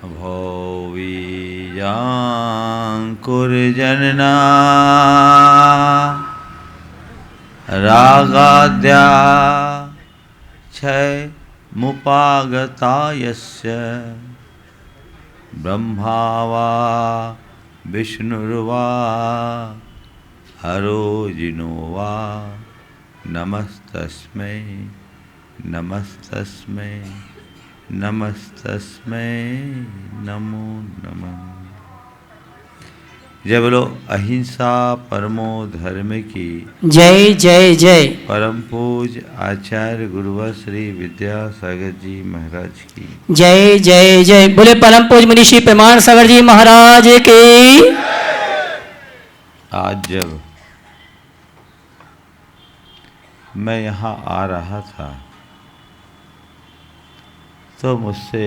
भोवीजाङ्कुर्जनना रागाद्या क्षयमुपागता यस्य ब्रह्मा वा विष्णुर्वा हरो जिनो वा नमस्तस्मै नमस्तस्मै नमस्तस्मै नमो नमः। जय बोलो अहिंसा परमो धर्म की जय जय जय। परम पूज आचार्य गुरुवर श्री विद्यासागर जी महाराज की जय जय जय। बोले परम पूज मनीषी प्रमाण सागर जी महाराज की। आज जब मैं यहाँ आ रहा था तो मुझसे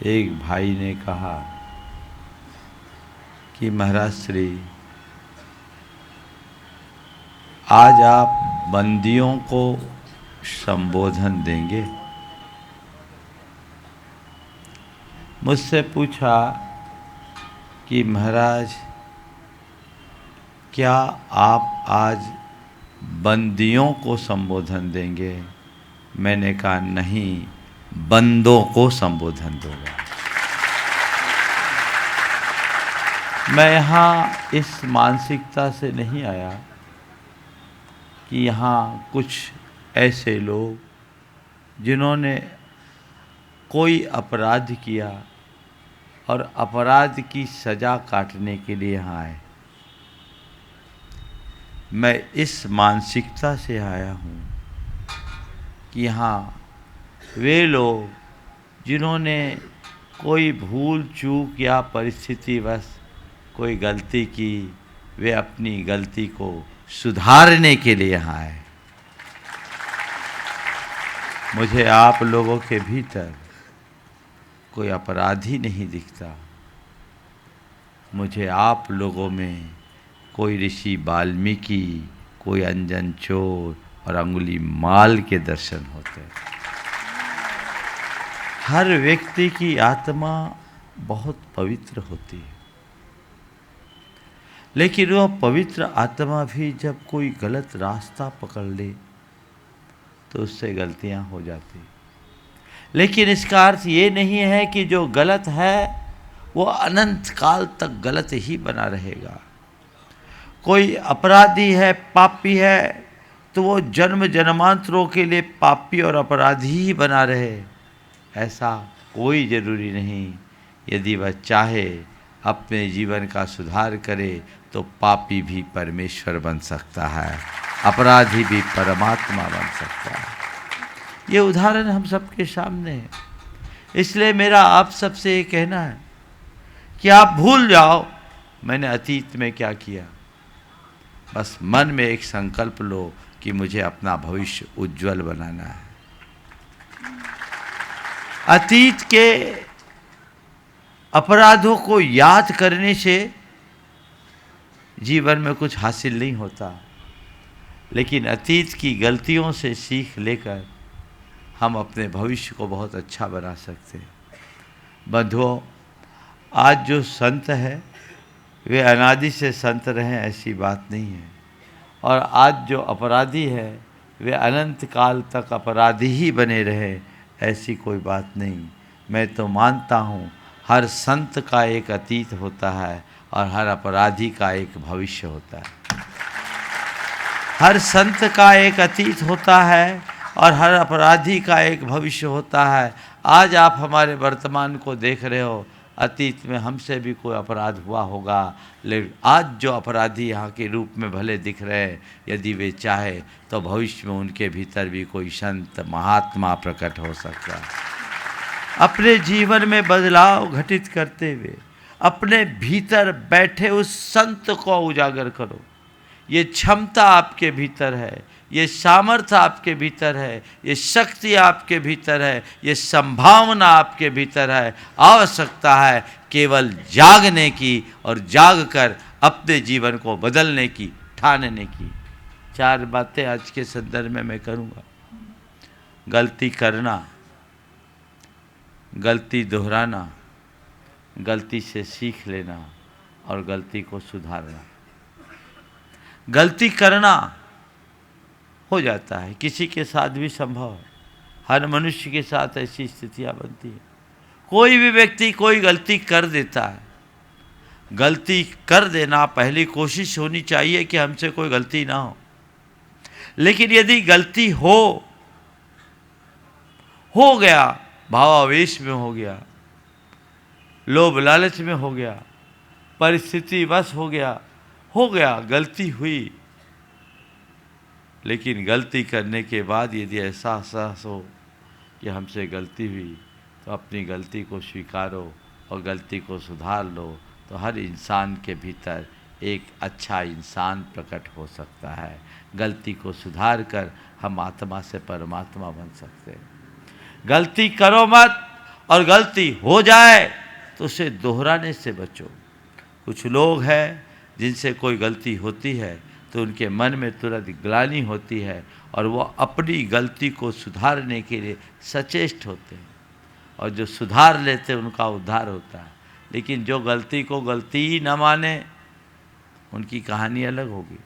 एक भाई ने कहा कि महाराज श्री आज आप बंदियों को संबोधन देंगे। मुझसे पूछा कि महाराज क्या आप आज बंदियों को संबोधन देंगे? मैंने कहा नहीं, बंदों को संबोधन दूंगा। मैं यहाँ इस मानसिकता से नहीं आया कि यहाँ कुछ ऐसे लोग जिन्होंने कोई अपराध किया और अपराध की सज़ा काटने के लिए यहाँ आए। मैं इस मानसिकता से आया हूँ कि यहाँ वे लोग जिन्होंने कोई भूल चूक या परिस्थितिवश कोई गलती की, वे अपनी गलती को सुधारने के लिए यहाँ आए। मुझे आप लोगों के भीतर कोई अपराधी नहीं दिखता। मुझे आप लोगों में कोई ऋषि वाल्मीकि, कोई अंजन चोर और अंगुली माल के दर्शन होते हैं। हर व्यक्ति की आत्मा बहुत पवित्र होती है, लेकिन वह पवित्र आत्मा भी जब कोई गलत रास्ता पकड़ ले तो उससे गलतियां हो जाती। लेकिन इसका अर्थ ये नहीं है कि जो गलत है वो अनंत काल तक गलत ही बना रहेगा। कोई अपराधी है, पापी है, तो वो जन्म जन्मांतरों के लिए पापी और अपराधी ही बना रहे, ऐसा कोई ज़रूरी नहीं। यदि वह चाहे अपने जीवन का सुधार करे तो पापी भी परमेश्वर बन सकता है, अपराधी भी परमात्मा बन सकता है। ये उदाहरण हम सबके सामने है। इसलिए मेरा आप सबसे ये कहना है कि आप भूल जाओ मैंने अतीत में क्या किया। बस मन में एक संकल्प लो कि मुझे अपना भविष्य उज्जवल बनाना है। अतीत के अपराधों को याद करने से जीवन में कुछ हासिल नहीं होता, लेकिन अतीत की गलतियों से सीख लेकर हम अपने भविष्य को बहुत अच्छा बना सकते हैं। बंधुओं, आज जो संत है वे अनादि से संत रहे ऐसी बात नहीं है, और आज जो अपराधी है वे अनंत काल तक अपराधी ही बने रहे ऐसी कोई बात नहीं। मैं तो मानता हूँ हर संत का एक अतीत होता है और हर अपराधी का एक भविष्य होता है। हर संत का एक अतीत होता है और हर अपराधी का एक भविष्य होता है। आज आप हमारे वर्तमान को देख रहे हो, अतीत में हमसे भी कोई अपराध हुआ होगा, लेकिन आज जो अपराधी यहाँ के रूप में भले दिख रहे हैं, यदि वे चाहे तो भविष्य में उनके भीतर भी कोई संत महात्मा प्रकट हो सकता है। अपने जीवन में बदलाव घटित करते हुए अपने भीतर बैठे उस संत को उजागर करो। ये क्षमता आपके भीतर है, ये सामर्थ्य आपके भीतर है, ये शक्ति आपके भीतर है, ये संभावना आपके भीतर है। आवश्यकता है केवल जागने की और जागकर अपने जीवन को बदलने की, ठानने की। 4 बातें आज के संदर्भ में मैं करूँगा। गलती करना, गलती दोहराना, गलती से सीख लेना और गलती को सुधारना। गलती करना हो जाता है, किसी के साथ भी संभव है, हर मनुष्य के साथ ऐसी स्थितियां बनती हैं। कोई भी व्यक्ति कोई गलती कर देता है। गलती कर देना, पहली कोशिश होनी चाहिए कि हमसे कोई गलती ना हो। लेकिन यदि गलती हो गया, भावावेश में हो गया, लोभ लालच में हो गया, परिस्थिति वश हो गया, गलती हुई, लेकिन गलती करने के बाद यदि ऐसा एहसास हो कि हमसे गलती हुई, तो अपनी गलती को स्वीकारो और गलती को सुधार लो, तो हर इंसान के भीतर एक अच्छा इंसान प्रकट हो सकता है। गलती को सुधार कर हम आत्मा से परमात्मा बन सकते हैं। गलती करो मत, और गलती हो जाए तो उसे दोहराने से बचो। कुछ लोग हैं जिनसे कोई गलती होती है तो उनके मन में तुरंत ग्लानि होती है और वो अपनी गलती को सुधारने के लिए सचेष्ट होते हैं, और जो सुधार लेते हैं उनका उद्धार होता है। लेकिन जो गलती को गलती ही न माने, उनकी कहानी अलग होगी।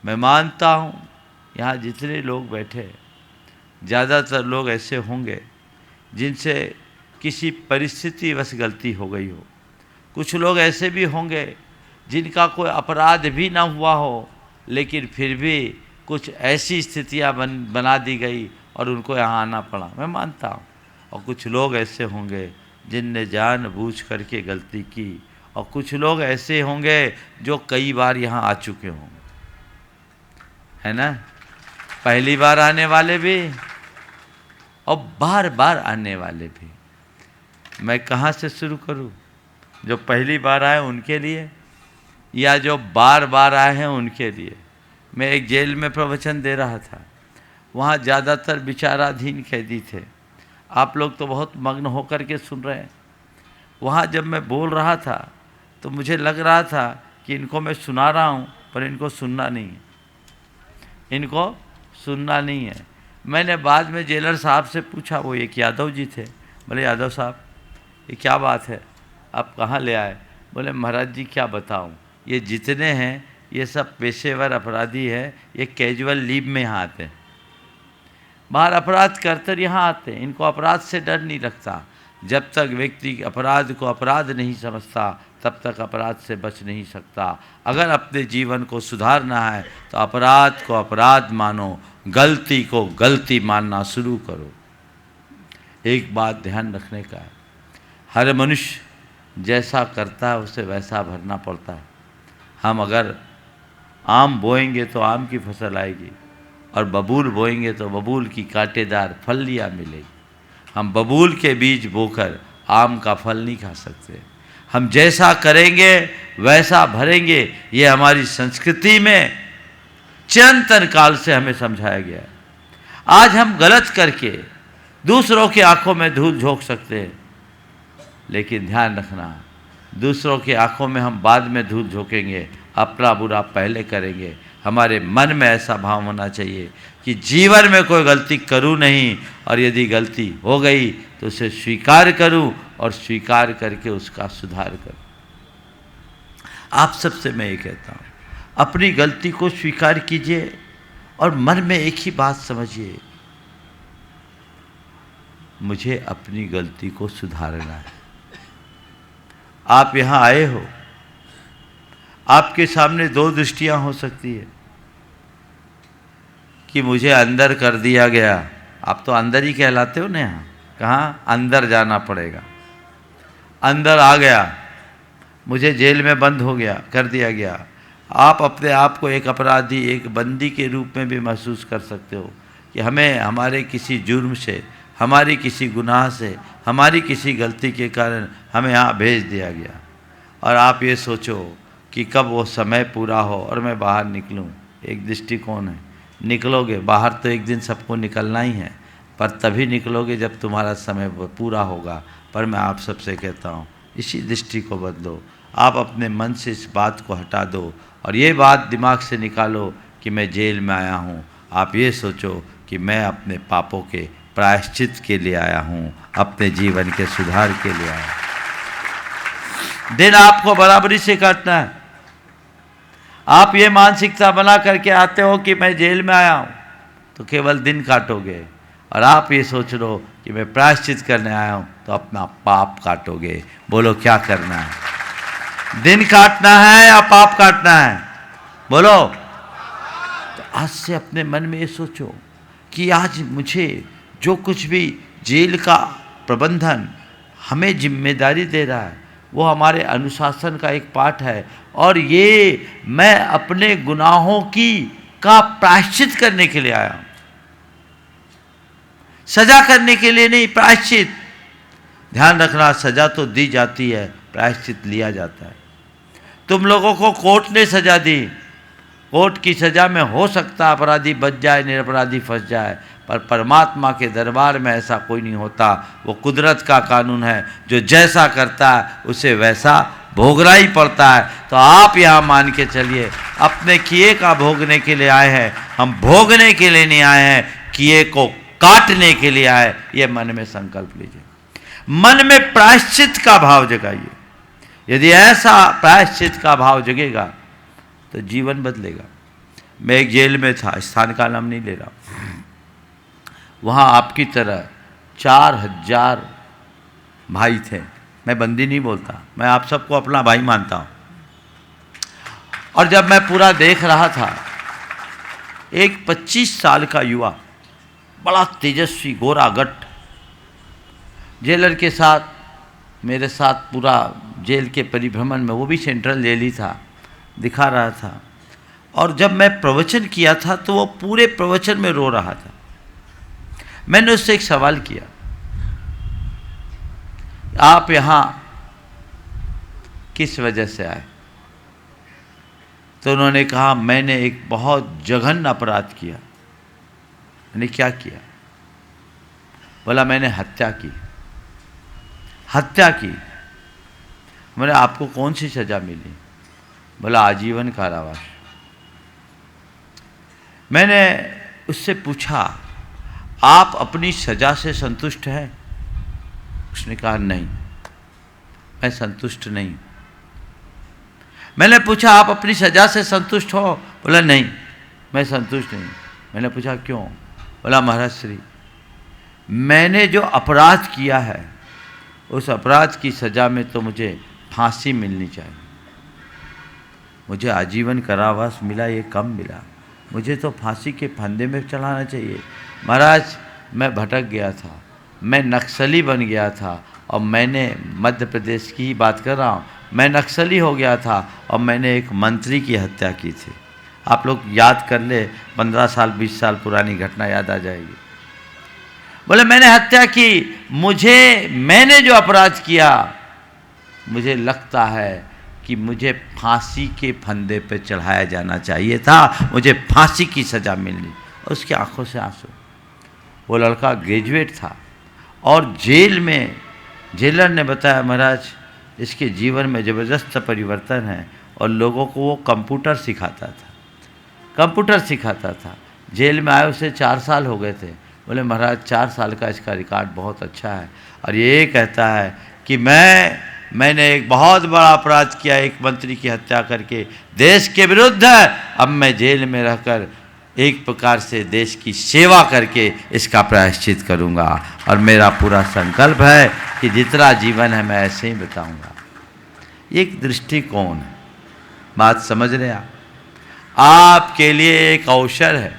मैं मानता हूँ यहाँ जितने लोग बैठे, ज़्यादातर लोग ऐसे होंगे जिनसे किसी परिस्थितिवश गलती हो गई हो। कुछ लोग ऐसे भी होंगे जिनका कोई अपराध भी ना हुआ हो, लेकिन फिर भी कुछ ऐसी स्थितियाँ बना दी गई और उनको यहाँ आना पड़ा, मैं मानता हूँ। और कुछ लोग ऐसे होंगे जिनने जानबूझ करके गलती की, और कुछ लोग ऐसे होंगे जो कई बार यहाँ आ चुके होंगे, है ना। पहली बार आने वाले भी और बार बार आने वाले भी। मैं कहाँ से शुरू करूँ? जो पहली बार आए उनके लिए, या जो बार बार आए हैं उनके लिए? मैं एक जेल में प्रवचन दे रहा था, वहाँ ज़्यादातर विचाराधीन कैदी थे। आप लोग तो बहुत मग्न होकर के सुन रहे हैं। वहाँ जब मैं बोल रहा था तो मुझे लग रहा था कि इनको मैं सुना रहा हूँ, पर इनको सुनना नहीं है, इनको सुनना नहीं है। मैंने बाद में जेलर साहब से पूछा, वो एक यादव जी थे। बोले यादव साहब ये क्या बात है, आप कहाँ ले आए? बोले महाराज जी क्या बताऊँ, ये जितने हैं ये सब पेशेवर अपराधी है, ये कैजुअल लीव में यहाँ आते हैं, बाहर अपराध करते यहाँ आते हैं, इनको अपराध से डर नहीं लगता। जब तक व्यक्ति अपराध को अपराध नहीं समझता तब तक अपराध से बच नहीं सकता। अगर अपने जीवन को सुधारना है तो अपराध को अपराध मानो, गलती को गलती मानना शुरू करो। एक बात ध्यान रखने का है, हर मनुष्य जैसा करता है उसे वैसा भरना पड़ता है। हम अगर आम बोएंगे तो आम की फसल आएगी, और बबूल बोएंगे तो बबूल की कांटेदार फलियाँ मिलेगी। हम बबूल के बीज बोकर आम का फल नहीं खा सकते। हम जैसा करेंगे वैसा भरेंगे, ये हमारी संस्कृति में चिरंतन काल से हमें समझाया गया है। आज हम गलत करके दूसरों की आंखों में धूल झोंक सकते हैं, लेकिन ध्यान रखना, दूसरों की आंखों में हम बाद में धूल झोंकेंगे, अपना बुरा पहले करेंगे। हमारे मन में ऐसा भाव होना चाहिए कि जीवन में कोई गलती करूं नहीं, और यदि गलती हो गई तो उसे स्वीकार करूं, और स्वीकार करके उसका सुधार करूं। आप सबसे मैं ये कहता हूं, अपनी गलती को स्वीकार कीजिए और मन में एक ही बात समझिए, मुझे अपनी गलती को सुधारना है। आप यहाँ आए हो, आपके सामने दो दृष्टियाँ हो सकती है कि मुझे अंदर कर दिया गया। आप तो अंदर ही कहलाते हो ना, यहाँ कहाँ अंदर जाना पड़ेगा। अंदर आ गया, मुझे जेल में बंद हो गया, कर दिया गया। आप अपने आप को एक अपराधी, एक बंदी के रूप में भी महसूस कर सकते हो कि हमें हमारे किसी जुर्म से, हमारी किसी गुनाह से, हमारी किसी गलती के कारण हमें यहाँ भेज दिया गया। और आप ये सोचो कि कब वो समय पूरा हो और मैं बाहर निकलूं। एक दृष्टिकोण है, निकलोगे बाहर तो एक दिन सबको निकलना ही है, पर तभी निकलोगे जब तुम्हारा समय पूरा होगा। पर मैं आप सबसे कहता हूँ, इसी दृष्टि को बदलो। आप अपने मन से इस बात को हटा दो और ये बात दिमाग से निकालो कि मैं जेल में आया हूँ। आप ये सोचो कि मैं अपने पापों के प्रायश्चित के लिए आया हूँ, अपने जीवन के सुधार के लिए आया हूँ। दिन आपको बराबरी से काटना है। आप ये मानसिकता बना करके आते हो कि मैं जेल में आया हूँ तो केवल दिन काटोगे, और आप ये सोच लो कि मैं प्रायश्चित करने आया हूँ तो अपना पाप काटोगे। बोलो क्या करना है? दिन काटना है या पाप काटना है? बोलो। तो आज से अपने मन में ये सोचो कि आज मुझे जो कुछ भी जेल का प्रबंधन हमें जिम्मेदारी दे रहा है वो हमारे अनुशासन का एक पार्ट है, और ये मैं अपने गुनाहों का प्रायश्चित करने के लिए आया हूं, सजा करने के लिए नहीं, प्रायश्चित। ध्यान रखना, सजा तो दी जाती है, प्रायश्चित लिया जाता है। तुम लोगों को कोर्ट ने सजा दी, कोर्ट की सजा में हो सकता अपराधी बच जाए, निरपराधी फंस जाए, पर परमात्मा के दरबार में ऐसा कोई नहीं होता। वो कुदरत का कानून है, जो जैसा करता है उसे वैसा भोगना ही पड़ता है। तो आप यहाँ मान के चलिए, अपने किए का भोगने के लिए आए हैं, हम भोगने के लिए नहीं आए हैं, किए को काटने के लिए आए। ये मन में संकल्प लीजिए, मन में प्रायश्चित का भाव जगाइए। यदि ऐसा प्रायश्चित का भाव जगेगा तो जीवन बदलेगा। मैं एक जेल में था, स्थान का नाम नहीं ले रहा, वहाँ आपकी तरह 4000 भाई थे। मैं बंदी नहीं बोलता, मैं आप सबको अपना भाई मानता हूँ। और जब मैं पूरा देख रहा था, एक 25 साल का युवा, बड़ा तेजस्वी गोरा गट, जेलर के साथ मेरे साथ पूरा जेल के परिभ्रमण में, वो भी सेंट्रल जेल ही था, दिखा रहा था। और जब मैं प्रवचन किया था तो वो पूरे प्रवचन में रो रहा था। मैंने उससे एक सवाल किया, आप यहाँ किस वजह से आए? तो उन्होंने कहा, मैंने एक बहुत जघन्य अपराध किया। मैंने क्या किया? बोला, मैंने हत्या की। हत्या की। मैंने, आपको कौन सी सजा मिली? बोला, आजीवन कारावास। मैंने उससे पूछा, आप अपनी सजा से संतुष्ट हैं? उसने कहा, नहीं, मैं संतुष्ट नहीं। मैंने पूछा, आप अपनी सजा से संतुष्ट हो? बोला, नहीं, मैं संतुष्ट नहीं। मैंने पूछा, क्यों? बोला, महाराज श्री, मैंने जो अपराध किया है उस अपराध की सजा में तो मुझे फांसी मिलनी चाहिए। मुझे आजीवन कारावास मिला, ये कम मिला, मुझे तो फांसी के फंदे में चलाना चाहिए। महाराज, मैं भटक गया था, मैं नक्सली बन गया था, और मैंने मध्य प्रदेश की ही बात कर रहा हूँ, मैं नक्सली हो गया था और मैंने एक मंत्री की हत्या की थी। आप लोग याद कर ले, 15 साल 20 साल पुरानी घटना याद आ जाएगी। बोले, मैंने हत्या की, मैंने जो अपराध किया, मुझे लगता है कि मुझे फांसी के फंदे पे चढ़ाया जाना चाहिए था, मुझे फांसी की सज़ा मिलनी। और उसकी आंखों से आंसू। वो लड़का ग्रेजुएट था, और जेल में जेलर ने बताया, महाराज इसके जीवन में ज़बरदस्त परिवर्तन है, और लोगों को वो कंप्यूटर सिखाता था। जेल में आए उसे 4 साल हो गए थे। बोले, महाराज 4 साल का इसका रिकॉर्ड बहुत अच्छा है, और ये कहता है कि मैंने एक बहुत बड़ा अपराध किया, एक मंत्री की हत्या करके, देश के विरुद्ध है। अब मैं जेल में रहकर एक प्रकार से देश की सेवा करके इसका प्रायश्चित करूंगा, और मेरा पूरा संकल्प है कि जितना जीवन है मैं ऐसे ही बताऊंगा। एक दृष्टिकोण है, बात समझ रहे हैं आपके लिए एक अवसर है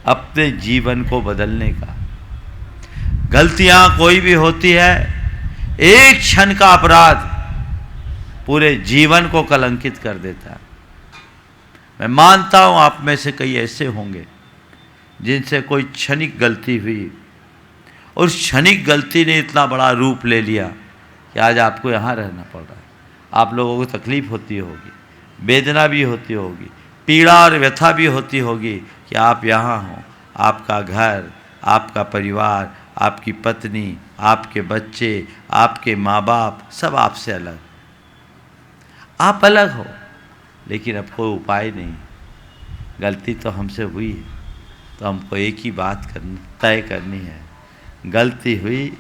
अपने जीवन को बदलने का। गलतियां कोई भी होती है, एक क्षण का अपराध पूरे जीवन को कलंकित कर देता है। मैं मानता हूं आप में से कई ऐसे होंगे जिनसे कोई क्षणिक गलती हुई, और क्षणिक गलती ने इतना बड़ा रूप ले लिया कि आज आपको यहाँ रहना पड़ रहा है। आप लोगों को तकलीफ होती होगी, वेदना भी होती होगी, पीड़ा और व्यथा भी होती होगी कि आप यहाँ हो, आपका घर, आपका परिवार, आपकी पत्नी, आपके बच्चे, आपके माँ बाप सब आपसे अलग। आप अलग हो, लेकिन अब कोई उपाय नहीं। गलती तो हमसे हुई है, तो हमको एक ही बात तय करनी है, गलती हुई,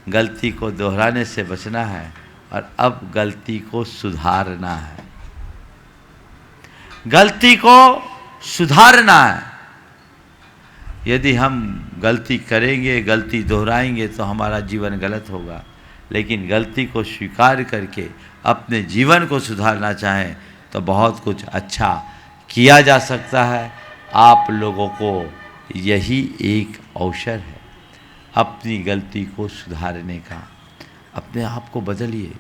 गलती को दोहराने से बचना है, और अब गलती को सुधारना है। गलती को सुधारना है। यदि हम गलती करेंगे, गलती दोहराएंगे तो हमारा जीवन गलत होगा। लेकिन गलती को स्वीकार करके अपने जीवन को सुधारना चाहें तो बहुत कुछ अच्छा किया जा सकता है। आप लोगों को यही एक अवसर है अपनी गलती को सुधारने का। अपने आप को बदलिए।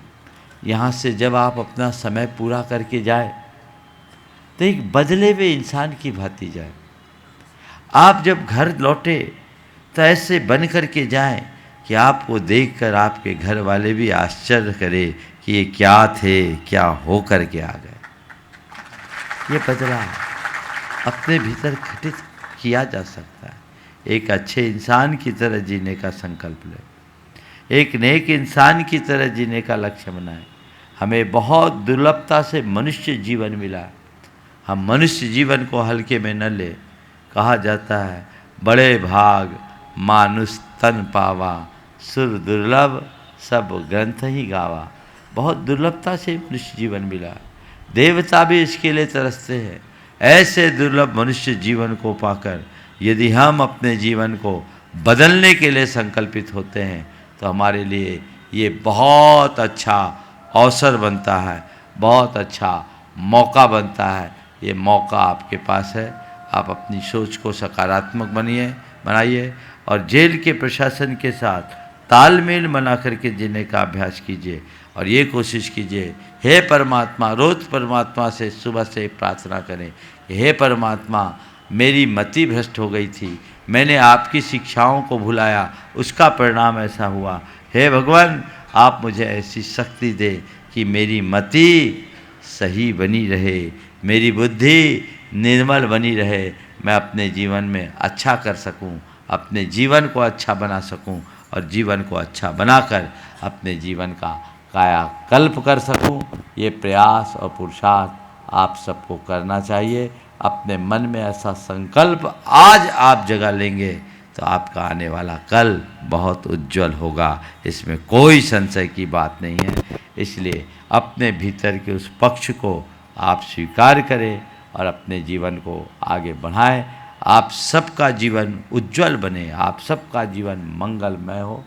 यहाँ से जब आप अपना समय पूरा करके जाए तो एक बदले हुए इंसान की भांति जाए। आप जब घर लौटे तो ऐसे बन करके जाएं कि आपको देखकर आपके घर वाले भी आश्चर्य करें कि ये क्या थे, क्या हो कर के आ गए। ये बदलाव अपने भीतर घटित किया जा सकता है। एक अच्छे इंसान की तरह जीने का संकल्प लें। एक नेक इंसान की तरह जीने का लक्ष्य बनाएं। हमें बहुत दुर्लभता से मनुष्य जीवन मिला। हम मनुष्य जीवन को हल्के में न ले। कहा जाता है बड़े भाग मानुष तन पावा, सुर दुर्लभ सब ग्रंथ ही गावा। बहुत दुर्लभता से मनुष्य जीवन मिला। देवता भी इसके लिए तरसते हैं। ऐसे दुर्लभ मनुष्य जीवन को पाकर यदि हम अपने जीवन को बदलने के लिए संकल्पित होते हैं तो हमारे लिए ये बहुत अच्छा अवसर बनता है, बहुत अच्छा मौका बनता है। ये मौका आपके पास है। आप अपनी सोच को सकारात्मक बनाइए और जेल के प्रशासन के साथ तालमेल बना करके जीने का अभ्यास कीजिए और ये कोशिश कीजिए, हे परमात्मा, रोज़ परमात्मा से सुबह से प्रार्थना करें कि हे परमात्मा, मेरी मति भ्रष्ट हो गई थी, मैंने आपकी शिक्षाओं को भुलाया, उसका परिणाम ऐसा हुआ। हे भगवान, आप मुझे ऐसी शक्ति दे कि मेरी मति सही बनी रहे, मेरी बुद्धि निर्मल बनी रहे, मैं अपने जीवन में अच्छा कर सकूं, अपने जीवन को अच्छा बना सकूं और जीवन को अच्छा बनाकर अपने जीवन का कायाकल्प कर सकूं। ये प्रयास और पुरुषार्थ आप सबको करना चाहिए। अपने मन में ऐसा संकल्प आज आप जगा लेंगे तो आपका आने वाला कल बहुत उज्जवल होगा। इसमें कोई संशय की बात नहीं है। इसलिए अपने भीतर के उस पक्ष को आप स्वीकार करें और अपने जीवन को आगे बढ़ाएं। आप सबका जीवन उज्जवल बने, आप सबका जीवन मंगलमय हो।